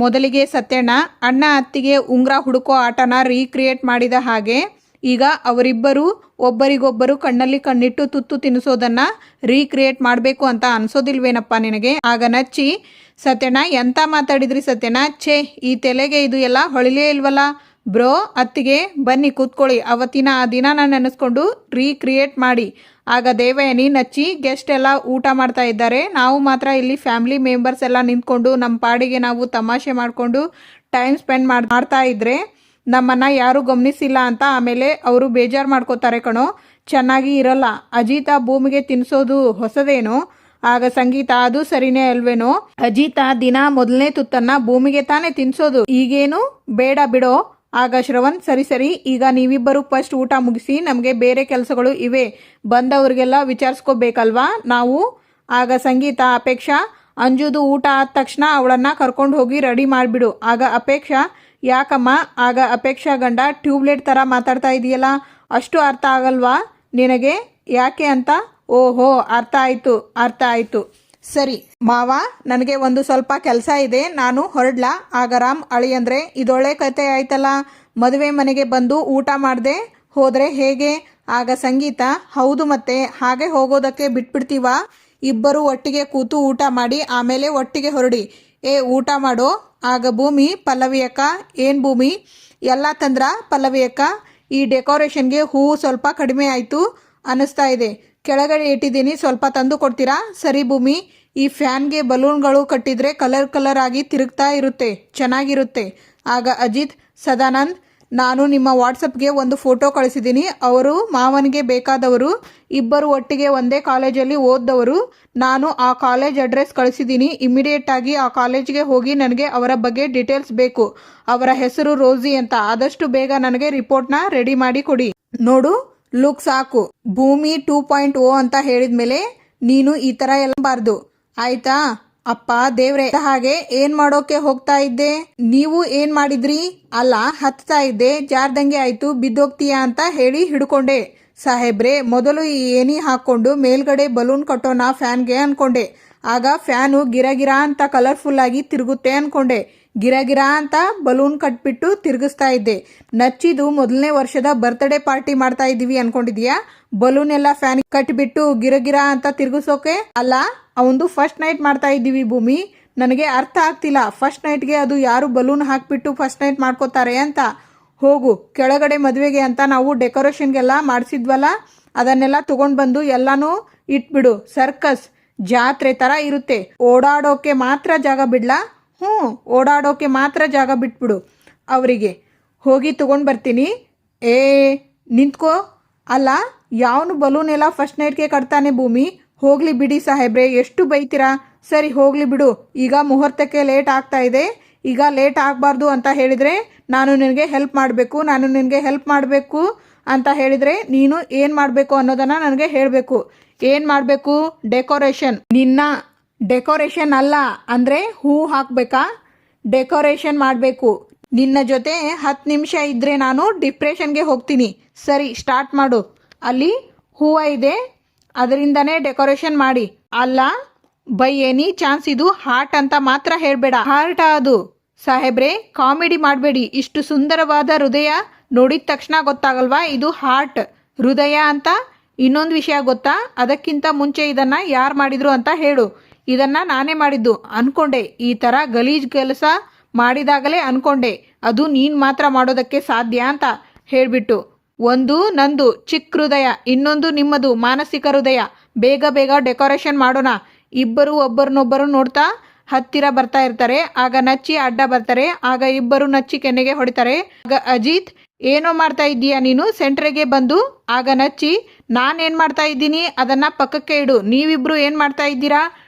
ಮೊದಲಿಗೆ ಸತ್ಯಣ್ಣ ಅಣ್ಣ ಅತ್ತಿಗೆ ಉಂಗ್ರ ಹುಡುಕೋ ಆಟನ ರೀಕ್ರಿಯೇಟ್ ಮಾಡಿದ ಹಾಗೆ ಈಗ ಅವರಿಬ್ಬರು ಒಬ್ಬರಿಗೊಬ್ಬರು ಕಣ್ಣಲ್ಲಿ ಕಣ್ಣಿಟ್ಟು ತುತ್ತು ತಿನ್ನಿಸೋದನ್ನ ರೀಕ್ರಿಯೇಟ್ ಮಾಡಬೇಕು ಅಂತ ಅನ್ಸೋದಿಲ್ವೇನಪ್ಪ ನಿನಗೆ? ಆಗ ನಚ್ಚಿ, ಸತ್ಯಣ್ಣ ಎಂತ ಮಾತಾಡಿದ್ರಿ ಸತ್ಯಣ್ಣ, ಛೇ ಈ ತಲೆಗೆ ಇದು ಎಲ್ಲ ಹೊಳಿಲೇ ಇಲ್ವಲ್ಲ. ಬ್ರೋ ಅತ್ತಿಗೆ ಬನ್ನಿ ಕೂತ್ಕೊಳ್ಳಿ, ಅವತ್ತಿನ ಆ ದಿನಾನ ನೆನೆಸ್ಕೊಂಡು ರೀಕ್ರಿಯೇಟ್ ಮಾಡಿ. ಆಗ ದೇವಯಾನಿ, ನಚ್ಚಿ ಗೆಸ್ಟ್ ಎಲ್ಲ ಊಟ ಮಾಡ್ತಾ ಇದ್ದಾರೆ, ನಾವು ಮಾತ್ರ ಇಲ್ಲಿ ಫ್ಯಾಮಿಲಿ ಮೆಂಬರ್ಸ್ ಎಲ್ಲ ನಿಂತ್ಕೊಂಡು ನಮ್ಮ ಪಾಡಿಗೆ ನಾವು ತಮಾಷೆ ಮಾಡಿಕೊಂಡು ಟೈಮ್ ಸ್ಪೆಂಡ್ ಮಾಡ್ತಾ ಇದ್ರೆ ನಮ್ಮನ್ನು ಯಾರೂ ಗಮನಿಸಿಲ್ಲ ಅಂತ ಆಮೇಲೆ ಅವರು ಬೇಜಾರು ಮಾಡ್ಕೋತಾರೆ ಕಣೋ, ಚೆನ್ನಾಗಿ ಇರಲ್ಲ. ಅಜಿತ ಭೂಮಿಗೆ ತಿನ್ನಿಸೋದು ಹೊಸದೇನೋ? ಆಗ ಸಂಗೀತ, ಅದು ಸರಿನೇ ಅಲ್ವೇನೋ, ಅಜಿತ ದಿನ ಮೊದಲನೇ ತುತ್ತನ್ನ ಭೂಮಿಗೆ ತಾನೇ ತಿನ್ಸೋದು, ಈಗೇನು ಬೇಡ ಬಿಡೋ. ಆಗ ಶ್ರವಣ್, ಸರಿ ಈಗ ನೀವಿಬ್ಬರು ಫಸ್ಟ್ ಊಟ ಮುಗಿಸಿ, ನಮಗೆ ಬೇರೆ ಕೆಲಸಗಳು ಇವೆ, ಬಂದವ್ರಿಗೆಲ್ಲ ವಿಚಾರಿಸ್ಕೋಬೇಕಲ್ವಾ ನಾವು. ಆಗ ಸಂಗೀತ, ಅಪೇಕ್ಷಾ ಅಂಜುದು ಊಟ ಆದ ತಕ್ಷಣ ಅವಳನ್ನು ಕರ್ಕೊಂಡು ಹೋಗಿ ರೆಡಿ ಮಾಡಿಬಿಡು. ಆಗ ಅಪೇಕ್ಷಾ, ಯಾಕಮ್ಮ? ಆಗ ಅಪೇಕ್ಷಾ ಗಂಡ, ಟ್ಯೂಬ್ಲೆಟ್ ಥರ ಮಾತಾಡ್ತಾ ಇದೆಯಲ್ಲ, ಅಷ್ಟು ಅರ್ಥ ಆಗಲ್ವಾ ನಿನಗೆ? ಯಾಕೆ ಅಂತ. ಓಹೋ, ಅರ್ಥ ಆಯಿತು. ಸರಿ ಮಾವ, ನನಗೆ ಒಂದು ಸ್ವಲ್ಪ ಕೆಲಸ ಇದೆ, ನಾನು ಹೊರಡ್ಲಾ? ಆಗ ರಾಮ್, ಅಳಿಯಂದ್ರೆ ಇದೊಳ್ಳೆ ಕತೆ ಆಯ್ತಲ್ಲ, ಮದುವೆ ಮನೆಗೆ ಬಂದು ಊಟ ಮಾಡದೆ ಹೋದರೆ ಹೇಗೆ? ಆಗ ಸಂಗೀತ, ಹೌದು ಮತ್ತೆ ಹಾಗೆ ಹೋಗೋದಕ್ಕೆ ಬಿಟ್ಬಿಡ್ತೀವಾ? ಇಬ್ಬರು ಒಟ್ಟಿಗೆ ಕೂತು ಊಟ ಮಾಡಿ ಆಮೇಲೆ ಒಟ್ಟಿಗೆ ಹೊರಡಿ. ಊಟ ಮಾಡೋ. ಆಗ ಭೂಮಿ, ಪಲ್ಲವಿ ಅಕ್ಕ, ಏನು ಭೂಮಿ ಎಲ್ಲ ತಂದ್ರ? ಪಲ್ಲವಿ ಅಕ್ಕ, ಈ ಡೆಕೋರೇಷನ್ಗೆ ಹೂವು ಸ್ವಲ್ಪ ಕಡಿಮೆ ಆಯಿತು ಅನ್ನಿಸ್ತಾ ಇದೆ, ಕೆಳಗಡೆ ಇಟ್ಟಿದ್ದೀನಿ, ಸ್ವಲ್ಪ ತಂದು ಕೊಡ್ತೀರಾ? ಸರಿ ಭೂಮಿ. ಈ ಫ್ಯಾನ್ಗೆ ಬಲೂನ್ಗಳು ಕಟ್ಟಿದರೆ ಕಲರ್ ಆಗಿ ತಿರುಗ್ತಾ ಇರುತ್ತೆ, ಚೆನ್ನಾಗಿರುತ್ತೆ. ಆಗ ಅಜಿತ್, ಸದಾನಂದ್, ನಾನು ನಿಮ್ಮ ವಾಟ್ಸಪ್ಗೆ ಒಂದು ಫೋಟೋ ಕಳಿಸಿದ್ದೀನಿ, ಅವರು ಮಾವನಿಗೆ ಬೇಕಾದವರು, ಇಬ್ಬರು ಒಟ್ಟಿಗೆ ಒಂದೇ ಕಾಲೇಜಲ್ಲಿ ಓದ್ದವರು. ನಾನು ಆ ಕಾಲೇಜ್ ಅಡ್ರೆಸ್ ಕಳಿಸಿದ್ದೀನಿ, ಇಮಿಡಿಯೇಟ್ ಆಗಿ ಆ ಕಾಲೇಜ್ಗೆ ಹೋಗಿ ನನಗೆ ಅವರ ಬಗ್ಗೆ ಡೀಟೇಲ್ಸ್ ಬೇಕು. ಅವರ ಹೆಸರು ರೋಸಿ ಅಂತ, ಆದಷ್ಟು ಬೇಗ ನನಗೆ ರಿಪೋರ್ಟ್ನ ರೆಡಿ ಮಾಡಿ ಕೊಡಿ. ನೋಡು, ಲುಕ್ ಸಾಕು. ಭೂಮಿ 2.0 ಅಂತ ಹೇಳಿದ ಮೇಲೆ ನೀನು ಈ ಥರ ಎಲ್ಲಬಾರ್ದು, ಆಯ್ತಾ? ಅಪ್ಪ ದೇವ್ರೆ, ಹಾಗೆ ಏನ್ ಮಾಡೋಕೆ ಹೋಗ್ತಾ ಇದ್ದೆ? ನೀವು ಏನ್ ಮಾಡಿದ್ರಿ? ಅಲ್ಲ, ಹತ್ತಾ ಇದ್ದೆ, ಜಾರ್ದಂಗೆ ಆಯ್ತು, ಬಿದ್ದೋಗ್ತೀಯಾ ಅಂತ ಹೇಳಿ ಹಿಡ್ಕೊಂಡೆ. ಸಾಹೇಬ್ರೆ, ಮೊದಲು ಈ ಏಣಿ ಹಾಕೊಂಡು ಮೇಲ್ಗಡೆ ಬಲೂನ್ ಕಟ್ಟೋಣ ಫ್ಯಾನ್ಗೆ ಅನ್ಕೊಂಡೆ. ಆಗ ಫ್ಯಾನು ಗಿರಗಿರ ಅಂತ ಕಲರ್ಫುಲ್ ಆಗಿ ತಿರುಗುತ್ತೆ ಅನ್ಕೊಂಡೆ. ಗಿರಗಿರ ಅಂತ ಬಲೂನ್ ಕಟ್ಬಿಟ್ಟು ತಿರುಗಿಸ್ತಾ ಇದ್ದೆ. ನಚ್ಚಿದು ಮೊದಲನೇ ವರ್ಷದ ಬರ್ತ್ಡೇ ಪಾರ್ಟಿ ಮಾಡ್ತಾ ಇದ್ದೀವಿ ಅನ್ಕೊಂಡಿದ್ಯಾ? ಬಲೂನ್ ಎಲ್ಲ ಫ್ಯಾನ್ ಕಟ್ಬಿಟ್ಟು ಗಿರಗಿರ ಅಂತ ತಿರುಗಿಸೋಕೆ ಅಲ್ಲ, ಅವಂದು ಫಸ್ಟ್ ನೈಟ್ ಮಾಡ್ತಾ ಇದ್ದೀವಿ ಭೂಮಿ. ನನಗೆ ಅರ್ಥ ಆಗ್ತಿಲ್ಲ, ಫಸ್ಟ್ ನೈಟ್ಗೆ ಅದು ಯಾರು ಬಲೂನ್ ಹಾಕ್ಬಿಟ್ಟು ಫಸ್ಟ್ ನೈಟ್ ಮಾಡ್ಕೋತಾರೆ ಅಂತ. ಹೋಗು, ಕೆಳಗಡೆ ಮದುವೆಗೆ ಅಂತ ನಾವು ಡೆಕೋರೇಷನ್ಗೆಲ್ಲ ಮಾಡಿಸಿದ್ವಲ್ಲ, ಅದನ್ನೆಲ್ಲ ತಗೊಂಡು ಬಂದು ಎಲ್ಲಾನು ಇಟ್ಬಿಡು. ಸರ್ಕಸ್ ಜಾತ್ರೆ ಥರ ಇರುತ್ತೆ, ಓಡಾಡೋಕೆ ಮಾತ್ರ ಜಾಗ ಬಿಡ್ಲಾ? ಓಡಾಡೋಕೆ ಮಾತ್ರ ಜಾಗ ಬಿಟ್ಬಿಡು ಅವರಿಗೆ. ಹೋಗಿ ತಗೊಂಡು ಬರ್ತೀನಿ. ನಿಂತ್ಕೋ. ಅಲ್ಲ, ಯಾವನು ಬಲೂನ್ ಎಲ್ಲ ಫಸ್ಟ್ ನೈಟ್ಗೆ ಕಟ್ತಾನೆ ಭೂಮಿ? ಹೋಗ್ಲಿ ಬಿಡಿ ಸಾಹೇಬ್ರೆ, ಎಷ್ಟು ಬೈತೀರಾ? ಸರಿ ಹೋಗ್ಲಿ ಬಿಡು, ಈಗ ಮುಹೂರ್ತಕ್ಕೆ ಲೇಟ್ ಆಗ್ತಾ ಇದೆ, ಈಗ ಲೇಟ್ ಆಗಬಾರ್ದು ಅಂತ ಹೇಳಿದರೆ ನಾನು ನಿನಗೆ ಹೆಲ್ಪ್ ಮಾಡಬೇಕು ಅಂತ ಹೇಳಿದರೆ ನೀನು ಏನು ಮಾಡಬೇಕು ಅನ್ನೋದನ್ನು ನನಗೆ ಹೇಳಬೇಕು. ಏನು ಮಾಡಬೇಕು? ಡೆಕೋರೇಷನ್. ನಿನ್ನ ಡೆಕೋರೇಷನ್ ಅಲ್ಲ ಅಂದರೆ ಹೂ ಹಾಕಬೇಕಾ? ಡೆಕೋರೇಷನ್ ಮಾಡಬೇಕು. ನಿನ್ನ ಜೊತೆ 10 ನಿಮಿಷ ಇದ್ದರೆ ನಾನು ಡಿಪ್ರೆಷನ್ಗೆ ಹೋಗ್ತೀನಿ. ಸರಿ, ಸ್ಟಾರ್ಟ್ ಮಾಡು. ಅಲ್ಲಿ ಹೂವು ಇದೆ, ಅದರಿಂದನೇ ಡೆಕೋರೇಷನ್ ಮಾಡಿ. ಅಲ್ಲ, ಬೈ ಎನಿ ಚಾನ್ಸ್ ಇದು ಹಾರ್ಟ್ ಅಂತ ಮಾತ್ರ ಹೇಳಬೇಡ. ಹಾರ್ಟ್ ಅದು ಸಾಹೇಬ್ರೆ, ಕಾಮಿಡಿ ಮಾಡಬೇಡಿ. ಇಷ್ಟು ಸುಂದರವಾದ ಹೃದಯ ನೋಡಿದ ತಕ್ಷಣ ಗೊತ್ತಾಗಲ್ವಾ ಇದು ಹಾರ್ಟ್, ಹೃದಯ ಅಂತ? ಇನ್ನೊಂದು ವಿಷಯ ಗೊತ್ತಾ? ಅದಕ್ಕಿಂತ ಮುಂಚೆ ಇದನ್ನು ಯಾರು ಮಾಡಿದ್ರು ಅಂತ ಹೇಳು. ಇದನ್ನು ನಾನೇ ಮಾಡಿದ್ದು ಅನ್ಕೊಂಡೆ. ಈ ಥರ ಗಲೀಜ್ ಕೆಲಸ ಮಾಡಿದಾಗಲೇ ಅನ್ಕೊಂಡೆ ಅದು ನೀನು ಮಾತ್ರ ಮಾಡೋದಕ್ಕೆ ಸಾಧ್ಯ ಅಂತ ಹೇಳಿಬಿಟ್ಟು. ಒಂದು ನಂದು ಚಿಕ್ಕ ಹೃದಯ, ಇನ್ನೊಂದು ನಿಮ್ಮದು ಮಾನಸಿಕ ಹೃದಯ. ಬೇಗ ಡೆಕೋರೇಷನ್ ಮಾಡೋಣ. ಇಬ್ಬರು ಒಬ್ಬರನ್ನೊಬ್ಬರು ನೋಡ್ತಾ ಹತ್ತಿರ ಬರ್ತಾ ಇರ್ತಾರೆ. ಆಗ ನಚ್ಚಿ ಅಡ್ಡ ಬರ್ತಾರೆ. ಆಗ ಇಬ್ಬರು ನಚ್ಚಿ ಕೆನ್ನೆಗೆ ಹೊಡಿತಾರೆ. ಆಗ ಅಜಿತ್, ಏನೋ ಮಾಡ್ತಾ ಇದ್ದೀಯಾ ನೀನು ಸೆಂಟ್ರಿಗೆ ಬಂದು? ಆಗ ನಚ್ಚಿ, ನಾನೇನು ಮಾಡ್ತಾ ಇದ್ದೀನಿ ಅದನ್ನು ಪಕ್ಕಕ್ಕೆ ಇಡು, ನೀವಿಬ್ರು ಏನು ಮಾಡ್ತಾ ಇದ್ದೀರಾ?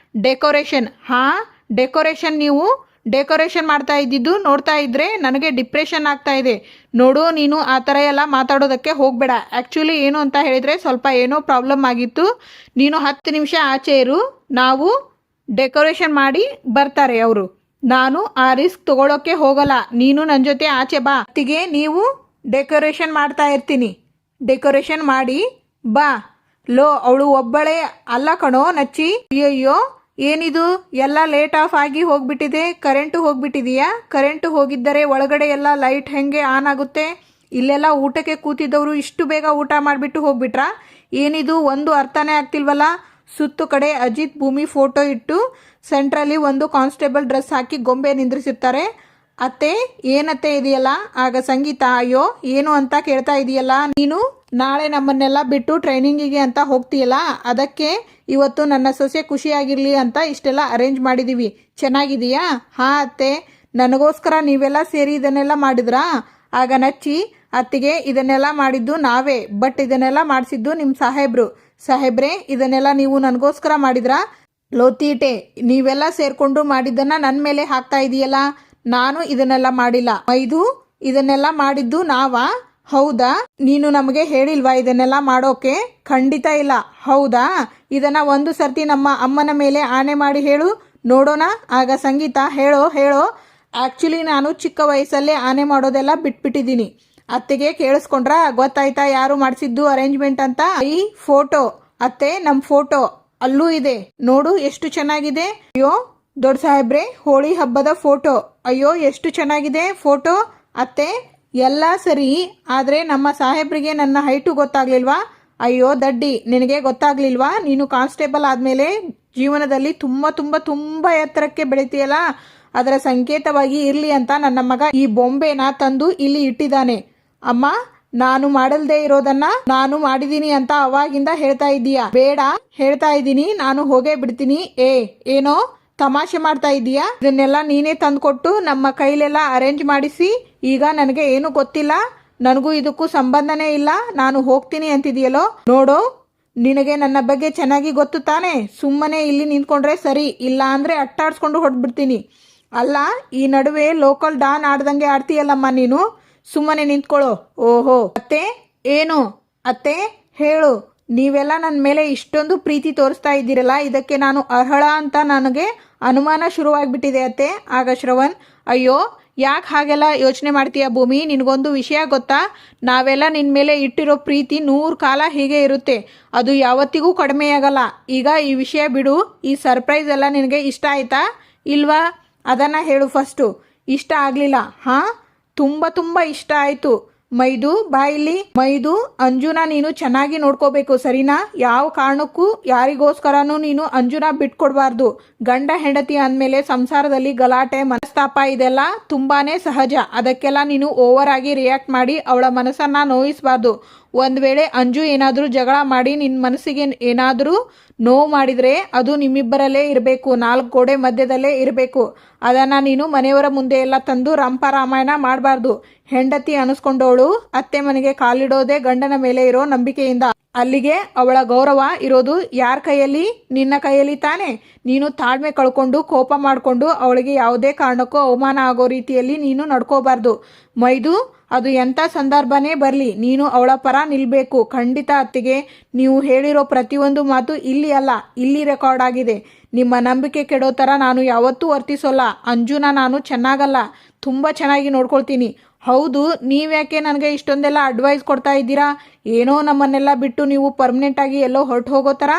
ಡೆಕೋರೇಷನ್. ಡೆಕೋರೇಷನ್. ನೀವು ಡೆಕೋರೇಷನ್ ಮಾಡ್ತಾ ಇದ್ದಿದ್ದು ನೋಡ್ತಾ ಇದ್ರೆ ನನಗೆ ಡಿಪ್ರೆಷನ್ ಆಗ್ತಾ ಇದೆ. ನೋಡು, ನೀನು ಆ ಥರ ಎಲ್ಲ ಮಾತಾಡೋದಕ್ಕೆ ಹೋಗಬೇಡ. ಆ್ಯಕ್ಚುಲಿ ಏನು ಅಂತ ಹೇಳಿದರೆ ಸ್ವಲ್ಪ ಏನೋ ಪ್ರಾಬ್ಲಮ್ ಆಗಿತ್ತು. ನೀನು 10 ನಿಮಿಷ ಆಚೆ ಇರು, ನಾವು ಡೆಕೋರೇಷನ್ ಮಾಡಿ ಬರ್ತಾರೆ ಅವರು. ನಾನು ಆ ರಿಸ್ಕ್ ತಗೊಳ್ಳೋಕ್ಕೆ ಹೋಗಲ್ಲ, ನೀನು ನನ್ನ ಜೊತೆ ಆಚೆ ಬಾ. ಅತ್ತಿಗೆ, ನೀವು ಡೆಕೋರೇಷನ್ ಮಾಡ್ತಾ ಇರ್ತೀನಿ, ಡೆಕೋರೇಷನ್ ಮಾಡಿ ಬಾ. ಲೋ, ಅವಳು ಒಬ್ಬಳೇ ಅಲ್ಲ ಕಣೋ ನಚ್ಚಿ. ಅಯ್ಯೋ, ಏನಿದು ಎಲ್ಲ ಲೇಟ್ ಆಫ್ ಆಗಿ ಹೋಗ್ಬಿಟ್ಟಿದೆ, ಕರೆಂಟು ಹೋಗ್ಬಿಟ್ಟಿದೆಯಾ? ಕರೆಂಟು ಹೋಗಿದ್ದರೆ ಒಳಗಡೆ ಎಲ್ಲ ಲೈಟ್ ಹೆಂಗೆ ಆನ್ ಆಗುತ್ತೆ? ಇಲ್ಲೆಲ್ಲ ಊಟಕ್ಕೆ ಕೂತಿದ್ದವರು ಇಷ್ಟು ಬೇಗ ಊಟ ಮಾಡಿಬಿಟ್ಟು ಹೋಗ್ಬಿಟ್ರಾ? ಏನಿದು ಒಂದು ಅರ್ಥನೇ ಆಗ್ತಿಲ್ವಲ್ಲ. ಸುತ್ತು ಕಡೆ ಅಜಿತ್ ಭೂಮಿ ಫೋಟೋ ಇಟ್ಟು ಸೆಂಟ್ರಲ್ಲಿ ಒಂದು ಕಾನ್ಸ್ಟೇಬಲ್ ಡ್ರೆಸ್ ಹಾಕಿ ಗೊಂಬೆ ನಿಂದ್ರಿಸಿರ್ತಾರೆ. ಅತ್ತೆ ಏನತ್ತೆ ಇದೆಯಲ್ಲ? ಆಗ ಸಂಗೀತ ಅಯ್ಯೋ ಏನು ಅಂತ ಕೇಳ್ತಾ ಇದೆಯಲ್ಲ ನೀನು? ನಾಳೆ ನಮ್ಮನ್ನೆಲ್ಲ ಬಿಟ್ಟು ಟ್ರೈನಿಂಗಿಗೆ ಅಂತ ಹೋಗ್ತೀಯಲ್ಲ, ಅದಕ್ಕೆ ಇವತ್ತು ನನ್ನ ಸೊಸೆ ಖುಷಿಯಾಗಿರಲಿ ಅಂತ ಇಷ್ಟೆಲ್ಲ ಅರೇಂಜ್ ಮಾಡಿದ್ದೀವಿ. ಚೆನ್ನಾಗಿದೆಯಾ? ಹಾಂ ಅತ್ತೆ, ನನಗೋಸ್ಕರ ನೀವೆಲ್ಲ ಸೇರಿ ಇದನ್ನೆಲ್ಲ ಮಾಡಿದ್ರಾ? ಆಗ ನಚ್ಚಿ ಅತ್ತಿಗೆ ಇದನ್ನೆಲ್ಲ ಮಾಡಿದ್ದು ನಾವೇ, ಬಟ್ ಇದನ್ನೆಲ್ಲ ಮಾಡಿಸಿದ್ದು ನಿಮ್ಮ ಸಾಹೇಬ್ರೆ ಇದನ್ನೆಲ್ಲ ನೀವು ನನಗೋಸ್ಕರ ಮಾಡಿದ್ರಾ? ಲೋತೀಟೆ, ನೀವೆಲ್ಲ ಸೇರ್ಕೊಂಡು ಮಾಡಿದ್ದನ್ನ ನನ್ನ ಮೇಲೆ ಹಾಕ್ತಾ ಇದೆಯಲ್ಲ. ನಾನು ಇದನ್ನೆಲ್ಲ ಮಾಡಿಲ್ಲ. ಮೈದು ಇದನ್ನೆಲ್ಲ ಮಾಡಿದ್ದು ನಾವಾ? ಹೌದಾ? ನೀನು ನಮಗೆ ಹೇಳಿಲ್ವಾ ಇದನ್ನೆಲ್ಲ ಮಾಡೋಕೆ? ಖಂಡಿತ ಇಲ್ಲ. ಹೌದಾ? ಇದನ್ನ ಒಂದು ಸರ್ತಿ ನಮ್ಮ ಅಮ್ಮನ ಮೇಲೆ ಆಣೆ ಮಾಡಿ ಹೇಳು ನೋಡೋಣ. ಆಗ ಸಂಗೀತ ಹೇಳೋ ಆ್ಯಕ್ಚುಲಿ ನಾನು ಚಿಕ್ಕ ವಯಸ್ಸಲ್ಲೇ ಆನೆ ಮಾಡೋದೆಲ್ಲ ಬಿಟ್ಬಿಟ್ಟಿದ್ದೀನಿ. ಅತ್ತೆಗೆ ಕೇಳಿಸ್ಕೊಂಡ್ರ? ಗೊತ್ತಾಯ್ತಾ ಯಾರು ಮಾಡಿಸಿದ್ದು ಅರೇಂಜ್ಮೆಂಟ್ ಅಂತ? ಈ ಫೋಟೋ ಅತ್ತೆ, ನಮ್ಮ ಫೋಟೋ ಅಲ್ಲೂ ಇದೆ ನೋಡು ಎಷ್ಟು ಚೆನ್ನಾಗಿದೆ. ಅಯ್ಯೋ ದೊಡ್ಡ ಸಾಹೇಬ್ರೆ, ಹೋಳಿ ಹಬ್ಬದ ಫೋಟೋ. ಅಯ್ಯೋ ಎಷ್ಟು ಚೆನ್ನಾಗಿದೆ ಫೋಟೋ. ಅತ್ತೆ ಎಲ್ಲ ಸರಿ, ಆದರೆ ನಮ್ಮ ಸಾಹೇಬ್ರಿಗೆ ನನ್ನ ಹೈಟು ಗೊತ್ತಾಗ್ಲಿಲ್ವಾ? ಅಯ್ಯೋ ದಡ್ಡಿ, ನಿನಗೆ ಗೊತ್ತಾಗ್ಲಿಲ್ವಾ? ನೀನು ಕಾನ್ಸ್ಟೇಬಲ್ ಆದಮೇಲೆ ಜೀವನದಲ್ಲಿ ತುಂಬ ತುಂಬ ತುಂಬ ಎತ್ತರಕ್ಕೆ ಬೆಳಿತೀಯಲ್ಲ, ಅದರ ಸಂಕೇತವಾಗಿ ಇರಲಿ ಅಂತ ನನ್ನ ಮಗ ಈ ಬೊಂಬೆನ ತಂದು ಇಲ್ಲಿ ಇಟ್ಟಿದ್ದಾನೆ. ಅಮ್ಮ, ನಾನು ಮಾಡಲ್ದೇ ಇರೋದನ್ನ ನಾನು ಮಾಡಿದೀನಿ ಅಂತ ಅವಾಗಿಂದ ಹೇಳ್ತಾ ಇದ್ದೀಯಾ? ಬೇಡ, ಹೇಳ್ತಾ ಇದ್ದೀನಿ, ನಾನು ಹೋಗೇ ಬಿಡ್ತೀನಿ. ಏನೋ ತಮಾಷೆ ಮಾಡ್ತಾ ಇದೀಯಾ? ಇದನ್ನೆಲ್ಲ ನೀನೇ ತಂದ್ಕೊಟ್ಟು ನಮ್ಮ ಕೈಲೆಲ್ಲ ಅರೇಂಜ್ ಮಾಡಿಸಿ ಈಗ ನನಗೆ ಏನು ಗೊತ್ತಿಲ್ಲ, ನನಗೂ ಇದಕ್ಕೂ ಸಂಬಂಧನೇ ಇಲ್ಲ, ನಾನು ಹೋಗ್ತೀನಿ ಅಂತಿದೆಯಲ್ಲೋ. ನೋಡು, ನಿನಗೆ ನನ್ನ ಬಗ್ಗೆ ಚೆನ್ನಾಗಿ ಗೊತ್ತು ತಾನೆ. ಸುಮ್ಮನೆ ಇಲ್ಲಿ ನಿಂತ್ಕೊಂಡ್ರೆ ಸರಿ, ಇಲ್ಲ ಅಂದ್ರೆ ಅಟ್ಟಾಡ್ಸ್ಕೊಂಡು ಹೊಡ್ಬಿಡ್ತೀನಿ. ಅಲ್ಲ, ಈ ನಡುವೆ ಲೋಕಲ್ ಡಾನ್ ಆಡ್ದಂಗೆ ಆಡ್ತೀಯಲ್ಲಮ್ಮ ನೀನು. ಸುಮ್ಮನೆ ನಿಂತ್ಕೊಳ್ಳೋ. ಓಹೋ ಅತ್ತೆ, ಏನು ಅತ್ತೆ ಹೇಳು, ನೀವೆಲ್ಲ ನನ್ನ ಮೇಲೆ ಇಷ್ಟೊಂದು ಪ್ರೀತಿ ತೋರಿಸ್ತಾ ಇದ್ದೀರಲ್ಲ, ಇದಕ್ಕೆ ನಾನು ಅರ್ಹಳ ಅಂತ ನನಗೆ ಅನುಮಾನ ಶುರುವಾಗ್ಬಿಟ್ಟಿದೆ ಅತ್ತೆ. ಆಗ ಶ್ರವಣ್ ಅಯ್ಯೋ ಯಾಕೆ ಹಾಗೆಲ್ಲ ಯೋಚನೆ ಮಾಡ್ತೀಯ ಭೂಮಿ? ನಿನಗೊಂದು ವಿಷಯ ಗೊತ್ತಾ? ನಾವೆಲ್ಲ ನಿನ್ನ ಮೇಲೆ ಇಟ್ಟಿರೋ ಪ್ರೀತಿ 100 ಕಾಲ ಹೀಗೆ ಇರುತ್ತೆ, ಅದು ಯಾವತ್ತಿಗೂ ಕಡಿಮೆಯಾಗಲ್ಲ. ಈಗ ಈ ವಿಷಯ ಬಿಡು, ಈ ಸರ್ಪ್ರೈಸ್ ಎಲ್ಲ ನಿನಗೆ ಇಷ್ಟ ಆಯ್ತಾ ಇಲ್ವಾ? ಅದನ್ನು ಹೇಳು ಫಸ್ಟು. ಇಷ್ಟ ಆಗಲಿಲ್ಲ? ಹಾಂ, ತುಂಬ ತುಂಬ ಇಷ್ಟ ಆಯಿತು. ಮೈದು ಬಾಯಿಲಿ. ಮೈದು, ಅಂಜುನ ನೀನು ಚೆನ್ನಾಗಿ ನೋಡ್ಕೋಬೇಕು, ಸರಿನಾ? ಯಾವ ಕಾರಣಕ್ಕೂ ಯಾರಿಗೋಸ್ಕರನೂ ನೀನು ಅಂಜುನ ಬಿಟ್ಕೊಡ್ಬಾರ್ದು. ಗಂಡ ಹೆಂಡತಿ ಅಂದಮೇಲೆ ಸಂಸಾರದಲ್ಲಿ ಗಲಾಟೆ ಮನಸ್ತಾಪ ಇದೆಲ್ಲ ತುಂಬಾನೇ ಸಹಜ. ಅದಕ್ಕೆಲ್ಲ ನೀನು ಓವರ್ ಆಗಿ ರಿಯಾಕ್ಟ್ ಮಾಡಿ ಅವಳ ಮನಸ್ಸನ್ನ ನೋಯಿಸಬಾರ್ದು. ಒಂದು ವೇಳೆ ಅಂಜು ಏನಾದರೂ ಜಗಳ ಮಾಡಿ ನಿನ್ನ ಮನಸ್ಸಿಗೆ ಏನಾದರೂ ನೋವು ಮಾಡಿದರೆ ಅದು ನಿಮ್ಮಿಬ್ಬರಲ್ಲೇ ಇರಬೇಕು, 4 ಗೋಡೆ ಮಧ್ಯದಲ್ಲೇ ಇರಬೇಕು. ಅದನ್ನು ನೀನು ಮನೆಯವರ ಮುಂದೆ ಎಲ್ಲ ತಂದು ರಾಮಾಯಣ ಮಾಡಬಾರ್ದು. ಹೆಂಡತಿ ಅನಿಸ್ಕೊಂಡವಳು ಅತ್ತೆ ಮನೆಗೆ ಕಾಲಿಡೋದೇ ಗಂಡನ ಮೇಲೆ ಇರೋ ನಂಬಿಕೆಯಿಂದ. ಅಲ್ಲಿಗೆ ಅವಳ ಗೌರವ ಇರೋದು ಯಾರ ಕೈಯಲ್ಲಿ? ನಿನ್ನ ಕೈಯಲ್ಲಿ ತಾನೆ. ನೀನು ತಾಳ್ಮೆ ಕಳ್ಕೊಂಡು ಕೋಪ ಮಾಡಿಕೊಂಡು ಅವಳಿಗೆ ಯಾವುದೇ ಕಾರಣಕ್ಕೂ ಅವಮಾನ ಆಗೋ ರೀತಿಯಲ್ಲಿ ನೀನು ನಡ್ಕೋಬಾರ್ದು. ಮೈದು, ಅದು ಎಂಥ ಸಂದರ್ಭನೇ ಬರಲಿ ನೀನು ಅವಳ ಪರ ನಿಲ್ಲಬೇಕು. ಖಂಡಿತ ಅತ್ತಿಗೆ, ನೀವು ಹೇಳಿರೋ ಪ್ರತಿಯೊಂದು ಮಾತು ಇಲ್ಲಿ ಅಲ್ಲ, ಇಲ್ಲಿ ರೆಕಾರ್ಡ್ ಆಗಿದೆ. ನಿಮ್ಮ ನಂಬಿಕೆ ಕೆಡೋ ಥರ ನಾನು ಯಾವತ್ತೂ ವರ್ತಿಸೋಲ್ಲ. ಅಂಜುನ ನಾನು ಚೆನ್ನಾಗಲ್ಲ, ತುಂಬ ಚೆನ್ನಾಗಿ ನೋಡ್ಕೊಳ್ತೀನಿ. ಹೌದು, ನೀವ್ಯಾಕೆ ನನಗೆ ಇಷ್ಟೊಂದೆಲ್ಲ ಅಡ್ವೈಸ್ ಕೊಡ್ತಾ ಇದ್ದೀರಾ? ಏನೋ ನಮ್ಮನ್ನೆಲ್ಲ ಬಿಟ್ಟು ನೀವು ಪರ್ಮನೆಂಟಾಗಿ ಎಲ್ಲೋ ಹೊರಟು ಹೋಗೋ ಥರ.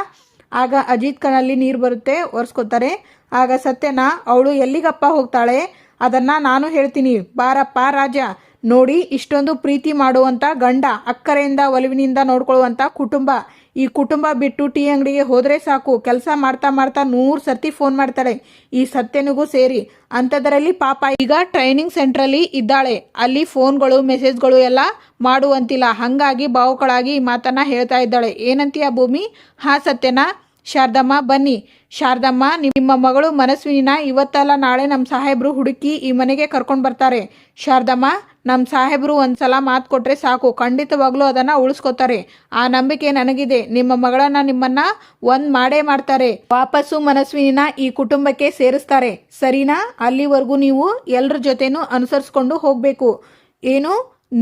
ಆಗ ಅಜಿತ್ ಕಣ್ಣಲ್ಲಿ ನೀರು ಬರುತ್ತೆ, ಒರೆಸ್ಕೋತಾರೆ. ಆಗ ಸತ್ಯನ ಅವಳು ಎಲ್ಲಿಗಪ್ಪ ಹೋಗ್ತಾಳೆ ಅದನ್ನು ನಾನು ಹೇಳ್ತೀನಿ, ಬಾರಪ್ಪ ರಾಜ. ನೋಡಿ, ಇಷ್ಟೊಂದು ಪ್ರೀತಿ ಮಾಡುವಂಥ ಗಂಡ, ಅಕ್ಕರೆಯಿಂದ ಒಲವಿನಿಂದ ನೋಡ್ಕೊಳ್ಳುವಂಥ ಕುಟುಂಬ. ಈ ಕುಟುಂಬ ಬಿಟ್ಟು ಟೀ ಅಂಗಡಿಗೆ ಹೋದರೆ ಸಾಕು, ಕೆಲಸ ಮಾಡ್ತಾ ಮಾಡ್ತಾ 100 ಸರ್ತಿ ಫೋನ್ ಮಾಡ್ತಾಳೆ, ಈ ಸತ್ಯನಿಗೂ ಸೇರಿ. ಅಂಥದ್ರಲ್ಲಿ ಪಾಪ ಈಗ ಟ್ರೈನಿಂಗ್ ಸೆಂಟ್ರಲ್ಲಿ ಇದ್ದಾಳೆ, ಅಲ್ಲಿ ಫೋನ್ಗಳು ಮೆಸೇಜ್ಗಳು ಎಲ್ಲ ಮಾಡುವಂತಿಲ್ಲ. ಹಾಗಾಗಿ ಬಾವುಕಳಾಗಿ ಈ ಮಾತನ್ನು ಹೇಳ್ತಾ ಇದ್ದಾಳೆ. ಏನಂತೀಯ ಭೂಮಿ? ಹಾಂ ಸತ್ಯನಾ? ಶಾರದಮ್ಮ ಬನ್ನಿ. ಶಾರದಮ್ಮ, ನಿಮ್ಮ ಮಗಳು ಮನಸ್ವಿನಿನ ಇವತ್ತಲ್ಲ ನಾಳೆ ನಮ್ಮ ಸಾಹೇಬರು ಹುಡುಕಿ ಈ ಮನೆಗೆ ಕರ್ಕೊಂಡು ಬರ್ತಾರೆ. ಶಾರದಮ್ಮ, ನಮ್ಮ ಸಾಹೇಬರು ಒಂದ್ಸಲ ಮಾತು ಕೊಟ್ಟರೆ ಸಾಕು, ಖಂಡಿತವಾಗ್ಲೂ ಅದನ್ನು ಉಳಿಸ್ಕೋತಾರೆ. ಆ ನಂಬಿಕೆ ನನಗಿದೆ. ನಿಮ್ಮ ಮಗಳನ್ನ ನಿಮ್ಮನ್ನ ಒಂದ್ ಮಾಡೇ ಮಾಡ್ತಾರೆ. ವಾಪಸ್ಸು ಮನಸ್ವಿನಿನ ಈ ಕುಟುಂಬಕ್ಕೆ ಸೇರಿಸ್ತಾರೆ, ಸರಿನಾ? ಅಲ್ಲಿವರೆಗೂ ನೀವು ಎಲ್ಲರ ಜೊತೆನೂ ಅನುಸರಿಸ್ಕೊಂಡು ಹೋಗಬೇಕು.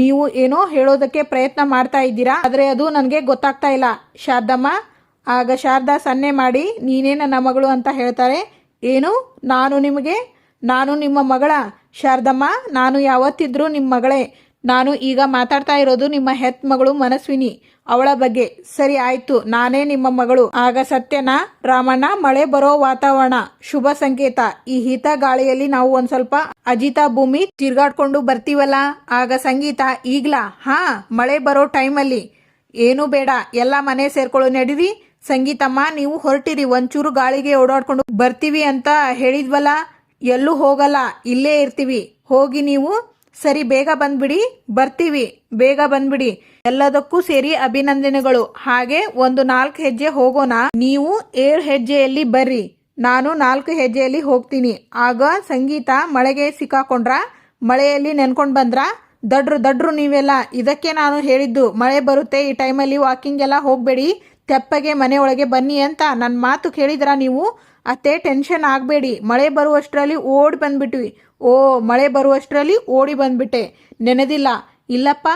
ನೀವು ಏನೋ ಹೇಳೋದಕ್ಕೆ ಪ್ರಯತ್ನ ಮಾಡ್ತಾ ಇದ್ದೀರಾ, ಆದರೆ ಅದು ನನಗೆ ಗೊತ್ತಾಗ್ತಾ ಇಲ್ಲ ಶಾರದಮ್ಮ. ಆಗ ಶಾರದಾ ಸನ್ನೆ ಮಾಡಿ, ನೀನೇ ನನ್ನ ಮಗಳು ಅಂತ ಹೇಳ್ತಾರೆ. ಏನು? ನಾನು ನಿಮ್ಮ ಮಗಳ? ಶಾರದಮ್ಮ, ನಾನು ಯಾವತ್ತಿದ್ರೂ ನಿಮ್ಮ ಮಗಳೇ. ನಾನು ಈಗ ಮಾತಾಡ್ತಾ ಇರೋದು ನಿಮ್ಮ ಹೆತ್ ಮಗಳು ಮನಸ್ವಿನಿ ಅವಳ ಬಗ್ಗೆ. ಸರಿ ಆಯ್ತು, ನಾನೇ ನಿಮ್ಮ ಮಗಳು. ಆಗ ಸತ್ಯನ, ರಾಮಣ್ಣ, ಮಳೆ ಬರೋ ವಾತಾವರಣ, ಶುಭ ಸಂಕೇತ. ಈ ಹಿತ ಗಾಳಿಯಲ್ಲಿ ನಾವು ಒಂದ್ ಸ್ವಲ್ಪ ಅಜಿತಾ ಭೂಮಿ ತಿರ್ಗಾಡ್ಕೊಂಡು ಬರ್ತೀವಲ್ಲ. ಆಗ ಸಂಗೀತ, ಈಗ್ಲಾ? ಹಾ, ಮಳೆ ಬರೋ ಟೈಮಲ್ಲಿ ಏನೂ ಬೇಡ, ಎಲ್ಲ ಮನೆ ಸೇರ್ಕೊಳ್ಳೋ, ನಡೀರಿ. ಸಂಗೀತಮ್ಮ, ನೀವು ಹೊರಟಿರಿ, ಒಂಚೂರು ಗಾಳಿಗೆ ಓಡಾಡ್ಕೊಂಡು ಬರ್ತೀವಿ ಅಂತ ಹೇಳಿದ್ವಲ್ಲ. ಎಲ್ಲೂ ಹೋಗಲ್ಲ, ಇಲ್ಲೇ ಇರ್ತೀವಿ, ಹೋಗಿ ನೀವು. ಸರಿ, ಬೇಗ ಬಂದ್ಬಿಡಿ, ಬರ್ತೀವಿ, ಬೇಗ ಬಂದ್ಬಿಡಿ. ಎಲ್ಲದಕ್ಕೂ ಸೇರಿ ಅಭಿನಂದನೆಗಳು. ಹಾಗೆ ಒಂದು 4 ಹೆಜ್ಜೆ ಹೋಗೋಣ. ನೀವು 7 ಹೆಜ್ಜೆಯಲ್ಲಿ ಬರ್ರಿ, ನಾನು 4 ಹೆಜ್ಜೆಯಲ್ಲಿ ಹೋಗ್ತೀನಿ. ಆಗ ಸಂಗೀತ, ಮಳೆಗೆ ಸಿಕ್ಕಾಕೊಂಡ್ರ, ಮಳೆಯಲ್ಲಿ ನೆನ್ಕೊಂಡ್ ಬಂದ್ರ? ದಡ್ರು ನೀವೆಲ್ಲ. ಇದಕ್ಕೆ ನಾನು ಹೇಳಿದ್ದು, ಮಳೆ ಬರುತ್ತೆ, ಈ ಟೈಮಲ್ಲಿ ವಾಕಿಂಗ್ ಎಲ್ಲ ಹೋಗಬೇಡಿ, ತೆಪ್ಪಗೆ ಮನೆ ಒಳಗೆ ಬನ್ನಿ ಅಂತ. ನನ್ನ ಮಾತು ಕೇಳಿದ್ರ ನೀವು? ಅತ್ತೆ, ಟೆನ್ಷನ್ ಆಗಬೇಡಿ, ಮಳೆ ಬರುವಷ್ಟರಲ್ಲಿ ಓಡಿ ಬಂದ್ಬಿಟ್ವಿ. ಓ, ಮಳೆ ಬರುವಷ್ಟರಲ್ಲಿ ಓಡಿ ಬಂದ್ಬಿಟ್ಟೆ, ನೆನೆದಿಲ್ಲ? ಇಲ್ಲಪ್ಪ,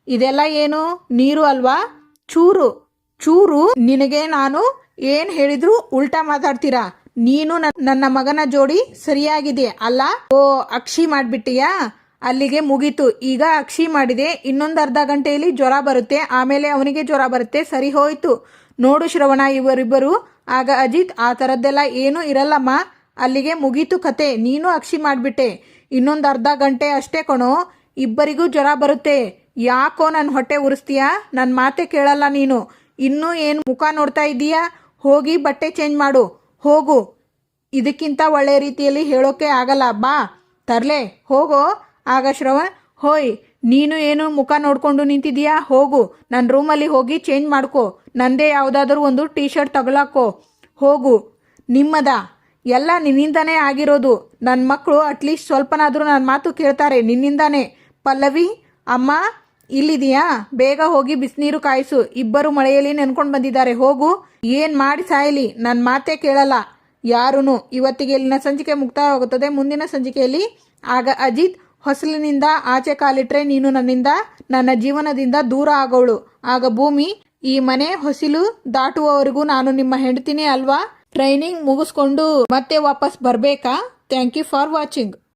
ಇದೆಲ್ಲ ಏನು ನೀರು ಅಲ್ವಾ? ಚೂರು ಚೂರು. ನಿನಗೆ ನಾನು ಏನ್ ಹೇಳಿದ್ರು ಉಲ್ಟಾ ಮಾತಾಡ್ತೀರಾ. ನೀನು ನನ್ನ ಮಗನ ಜೋಡಿ ಸರಿಯಾಗಿದೆ ಅಲ್ಲ? ಓ, ಅಕ್ಷಿ ಮಾಡ್ಬಿಟ್ಟಿಯಾ? ಅಲ್ಲಿಗೆ ಮುಗೀತು. ಈಗ ಅಕ್ಷಿ ಮಾಡಿದೆ, ಇನ್ನೊಂದು ಅರ್ಧ ಗಂಟೆಯಲ್ಲಿ ಜ್ವರ ಬರುತ್ತೆ, ಆಮೇಲೆ ಅವನಿಗೆ ಜ್ವರ ಬರುತ್ತೆ, ಸರಿ ಹೋಯ್ತು. ನೋಡು ಶ್ರವಣ, ಇವರಿಬ್ಬರು. ಆಗ ಅಜಿತ್, ಆ ಥರದ್ದೆಲ್ಲ ಏನೂ ಇರಲ್ಲಮ್ಮ, ಅಲ್ಲಿಗೆ ಮುಗೀತು ಕತೆ. ನೀನು ಅಕ್ಷಿ ಮಾಡಿಬಿಟ್ಟೆ, ಇನ್ನೊಂದು ಅರ್ಧ ಗಂಟೆ ಅಷ್ಟೇ ಕಣೋ, ಇಬ್ಬರಿಗೂ ಜ್ವರ ಬರುತ್ತೆ. ಯಾಕೋ ನನ್ನ ಹೊಟ್ಟೆ ಉರಿಸ್ತೀಯಾ? ನನ್ನ ಮಾತೆ ಕೇಳಲ್ಲ ನೀನು. ಇನ್ನೂ ಏನು ಮುಖ ನೋಡ್ತಾ ಇದ್ದೀಯಾ? ಹೋಗಿ ಬಟ್ಟೆ ಚೇಂಜ್ ಮಾಡು, ಹೋಗು. ಇದಕ್ಕಿಂತ ಒಳ್ಳೆ ರೀತಿಯಲ್ಲಿ ಹೇಳೋಕೆ ಆಗಲ್ಲ. ಬಾ ತರ್ಲೆ, ಹೋಗೋ. ಆಗ ಶ್ರವಣ್, ಹೋಯ್, ನೀನು ಏನು ಮುಖ ನೋಡ್ಕೊಂಡು ನಿಂತಿದೀಯಾ? ಹೋಗು, ನನ್ನ ರೂಮಲ್ಲಿ ಹೋಗಿ ಚೇಂಜ್ ಮಾಡ್ಕೋ, ನಂದೇ ಯಾವುದಾದ್ರೂ ಒಂದು ಟೀ ಶರ್ಟ್ ತಗೊಳಕೋ, ಹೋಗು. ನಿಮ್ಮದ ಎಲ್ಲ ನಿನ್ನಿಂದಾನೇ ಆಗಿರೋದು. ನನ್ನ ಮಕ್ಕಳು ಅಟ್ಲೀಸ್ಟ್ ಸ್ವಲ್ಪನಾದರೂ ನನ್ನ ಮಾತು ಕೇಳ್ತಾರೆ, ನಿನ್ನಿಂದಾನೇ. ಪಲ್ಲವಿ, ಅಮ್ಮ ಇಲ್ಲಿದೆಯಾ? ಬೇಗ ಹೋಗಿ ಬಿಸಿನೀರು ಕಾಯಿಸು, ಇಬ್ಬರು ಮಳೆಯಲ್ಲಿ ನೆನ್ಕೊಂಡು ಬಂದಿದ್ದಾರೆ, ಹೋಗು. ಏನು ಮಾಡಿ ಸಾಯಲಿ, ನನ್ನ ಮಾತೇ ಕೇಳಲ್ಲ ಯಾರೂ. ಇವತ್ತಿಗೆ ಇಲ್ಲಿನ ಸಂಚಿಕೆ ಮುಕ್ತಾಯವಾಗುತ್ತದೆ. ಮುಂದಿನ ಸಂಚಿಕೆಯಲ್ಲಿ ಆಗ ಅಜಿತ್, ಹೊಸಲಿನಿಂದ ಆಚೆ ಕಾಲಿಟ್ರೆ ನೀನು ನನ್ನಿಂದ, ನನ್ನ ಜೀವನದಿಂದ ದೂರ ಆಗೋಳು. ಆಗ ಭೂಮಿ, ಈ ಮನೆ ಹೊಸಿಲು ದಾಟುವವರೆಗೂ ನಾನು ನಿಮ್ಮ ಹೆಂಡತಿನೇ ಅಲ್ವಾ? ಟ್ರೈನಿಂಗ್ ಮುಗಿಸ್ಕೊಂಡು ಮತ್ತೆ ವಾಪಸ್ ಬರಬೇಕಾ? Thank you for watching.